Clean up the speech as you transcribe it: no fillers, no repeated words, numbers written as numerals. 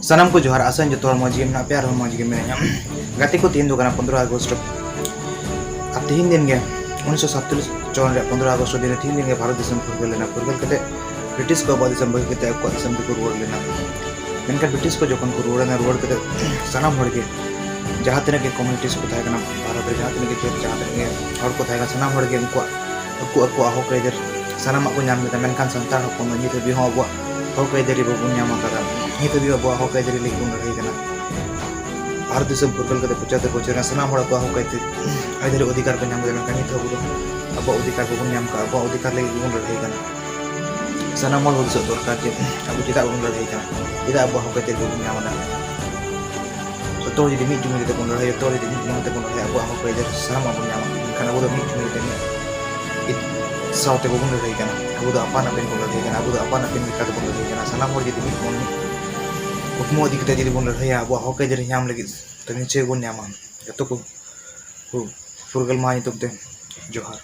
सनम को जोहार आसान जो तोर मौज में प्यार मौज के मेरे गति को 15 अगस्त अब तीन दिन के 1947 चौन 15 अगस्त दिन 3 दिन के भारत देश फुरगल लेना फुरगल के ब्रिटिश को आबाद दिसम बगी के को दिसम को रुआड़ लेना मेनका ब्रिटिश को जोखन को रुआड़ना रुआड़ के सनम हड़ के जहाँ तक के कम्युनिटीज को थायकना भारत रे जहाँ तक के जहाँ तक के हड़ को थायका सनम हड़ के उनको हक आइदर सनम को नाम लेता मेनकान संतान हकम नित भी हो अब हक आइदर बाबू नाम कदा नित भी अब हक आइदर ले गुण रही कना भारत देश फुरगल के 75 बछर सनम हड़ को हक आइदर अधिकार को नाम मेनकान नित अब अधिकार को नाम का अब अधिकार ले गुण रही कना सनम हड़ हो दरकार जे अब चेदा गुण रही कना चेदा अब हक आइदर को नाम ना तो jadi mi cuma kita pun raya to jadi mi cuma kita pun raya aku apa aja sama pun nyaman karena aku udah mi cuma kita ni saat aku pun raya kan aku udah apa nak pun raya kan aku udah apa nak pun kita pun raya kan sana mau jadi mi pun aku mau di kita jadi pun raya aku apa jadi nyam lagi tapi cewek pun nyaman itu aku furgal main itu deh johar